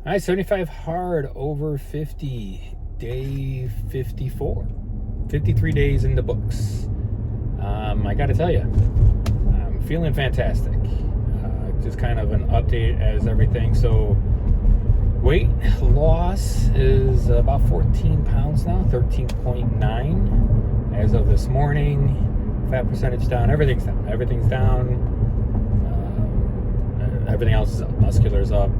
All right, 75 hard over 50, day 54. 53 days in the books. I got to tell you, I'm feeling fantastic. Just kind of an update as everything. So weight loss is about 14 pounds now, 13.9 as of this morning. Fat percentage down, everything's down. Everything's down. Everything else is up. Muscular's up.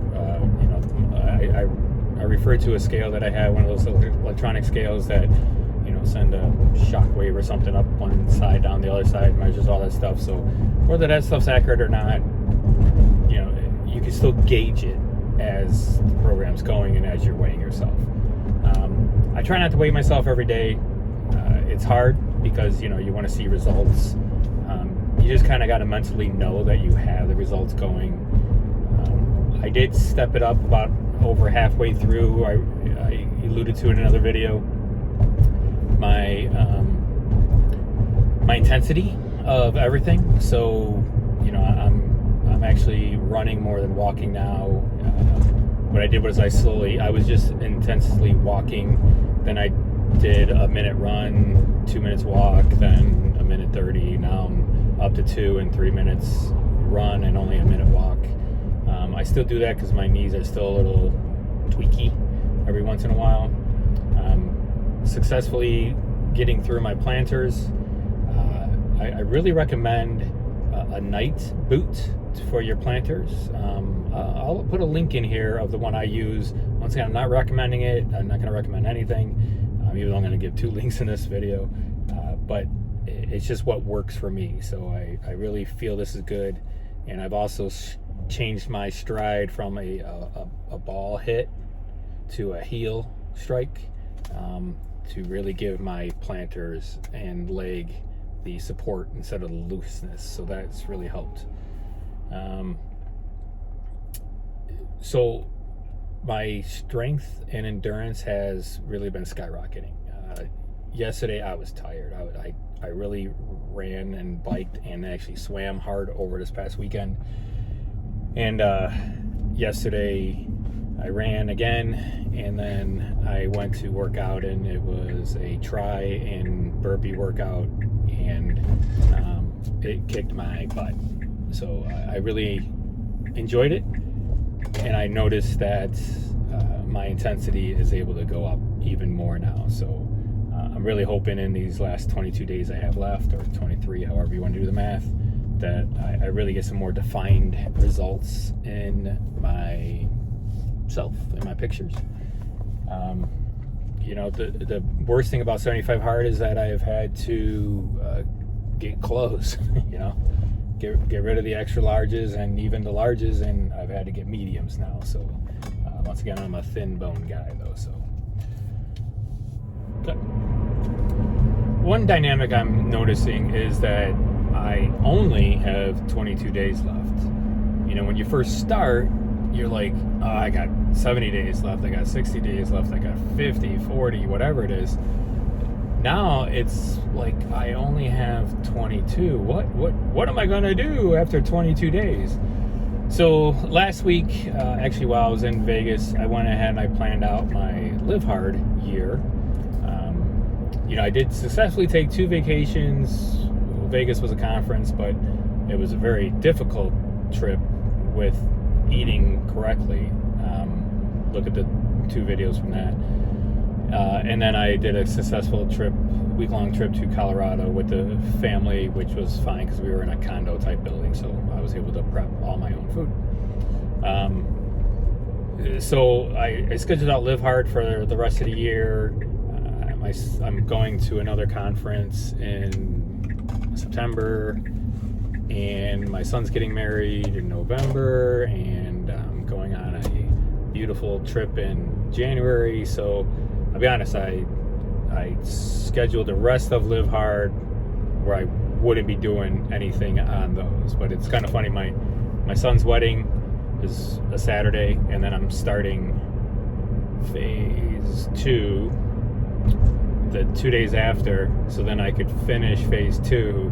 I refer to a scale that I had, one of those electronic scales that, send a shock wave or something up one side, down the other side, measures all that stuff. So whether that stuff's accurate or not, you can still gauge it as the program's going and as you're weighing yourself. I try not to weigh myself every day. It's hard because, you want to see results. You just kind of got to mentally know that you have the results going. I did step it up about over halfway through. I alluded to it in another video. My intensity of everything. So, I'm actually running more than walking now. What I did was I was just intensely walking. Then I did a minute run, 2 minutes walk, then a minute 30. Now I'm up to 2 and 3 minutes run and only a minute walk. I still do that because my knees are still a little tweaky every once in a while. Successfully getting through my planters. I really recommend a night boot for your planters. I'll put a link in here of the one I use. Once again, I'm not recommending it. I'm not going to recommend anything, even though I'm going to give 2 links in this video. But it's just what works for me. So I really feel this is good. And I've also changed my stride from a ball hit to a heel strike to really give my planters and leg the support instead of the looseness. So that's really helped. So my strength and endurance has really been skyrocketing. Yesterday I was tired. I really ran and biked and actually swam hard over this past weekend. And yesterday I ran again, and then I went to work out, and it was a try and burpee workout, and it kicked my butt. So I really enjoyed it, and I noticed that my intensity is able to go up even more now. So I'm really hoping in these last 22 days I have left, or 23, however you want to do the math, that I really get some more defined results in myself, in my pictures. The worst thing about 75 hard is that I have had to get clothes, get rid of the extra larges and even the larges, and I've had to get mediums now. So once again, I'm a thin bone guy though. So one dynamic I'm noticing is that I only have 22 days left. When you first start, you're like, oh, I got 70 days left, I got 60 days left, I got 50, 40, whatever it is. Now it's like I only have 22. What am I gonna do after 22 days? So last week, actually while I was in Vegas, I went ahead and I planned out my Live Hard year. I did successfully take 2 vacations. Vegas was a conference, but it was a very difficult trip with eating correctly. Look at the 2 videos from that. And then I did a successful week-long trip to Colorado with the family, which was fine because we were in a condo type building, so I was able to prep all my own food. So I scheduled out Live Hard for the rest of the year. I'm going to another conference in September, and my son's getting married in November, and I'm going on a beautiful trip in January. So I'll be honest, I scheduled the rest of Live Hard where I wouldn't be doing anything on those. But it's kind of funny, my son's wedding is a Saturday, and then I'm starting phase 2 the 2 days after, so then I could finish phase 2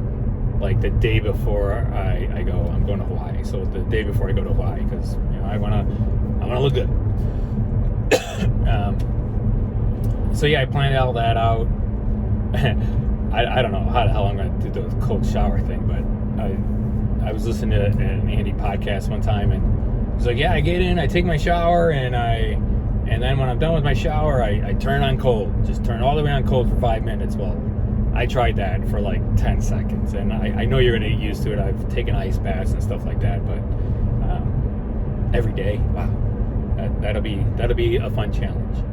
like the day before I'm going to Hawaii. So the day before I go to Hawaii, because I want to look good. So yeah, I planned all that out. I don't know how the hell I'm going to do the cold shower thing, but I was listening to an Andy podcast one time, and he's like, yeah, I get in, I take my shower, and then when I'm done with my shower, I turn on cold. Just turn all the way on cold for 5 minutes. Well, I tried that for like 10 seconds, and I know you're going to get used to it. I've taken ice baths and stuff like that, but every day, wow, that'll be a fun challenge.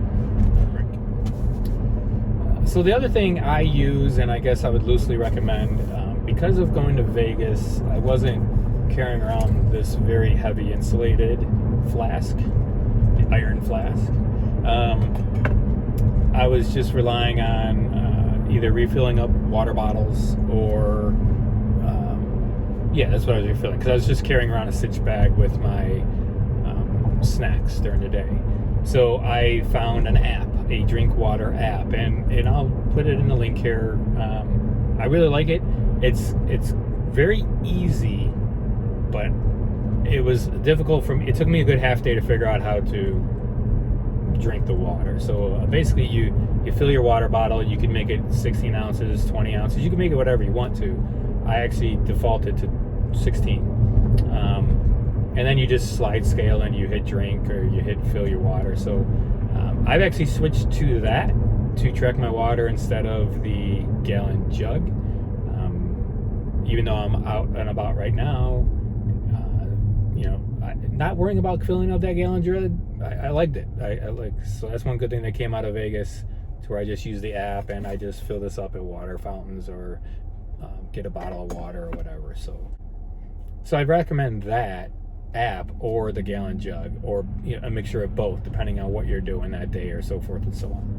So the other thing I use, and I guess I would loosely recommend, because of going to Vegas, I wasn't carrying around this very heavy insulated flask, the iron flask. I was just relying on either refilling up water bottles or, yeah, that's what I was refilling, because I was just carrying around a cinch bag with my snacks during the day. So I found an app, a drink water app, and I'll put it in the link here. I really like it. It's very easy, but it was difficult for me. It took me a good half day to figure out how to drink the water. So basically you fill your water bottle. You can make it 16 ounces, 20 ounces. You can make it whatever you want to. I actually defaulted to 16. And then you just slide scale and you hit drink or you hit fill your water. So I've actually switched to that to track my water instead of the gallon jug. Even though I'm out and about right now, not worrying about filling up that gallon jug, I liked it. So that's one good thing that came out of Vegas, to where I just use the app and I just fill this up at water fountains or get a bottle of water or whatever. So I'd recommend that app or the gallon jug, or a mixture of both, depending on what you're doing that day, or so forth and so on.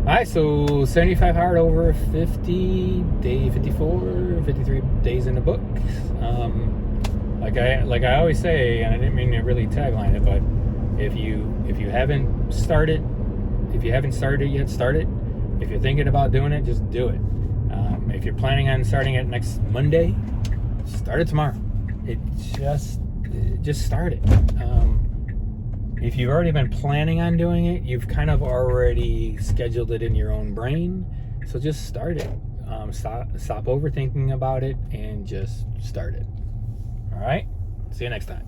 All right, so 75 hard over 50, day 54, 53 days in the book. Like I always say, and I didn't mean to really tagline it, but if you haven't started yet, start it. If you're thinking about doing it, just do it. If you're planning on starting it next Monday, start it tomorrow. Just start it. If you've already been planning on doing it, you've kind of already scheduled it in your own brain. So just start it. Stop overthinking about it and just start it. All right? See you next time.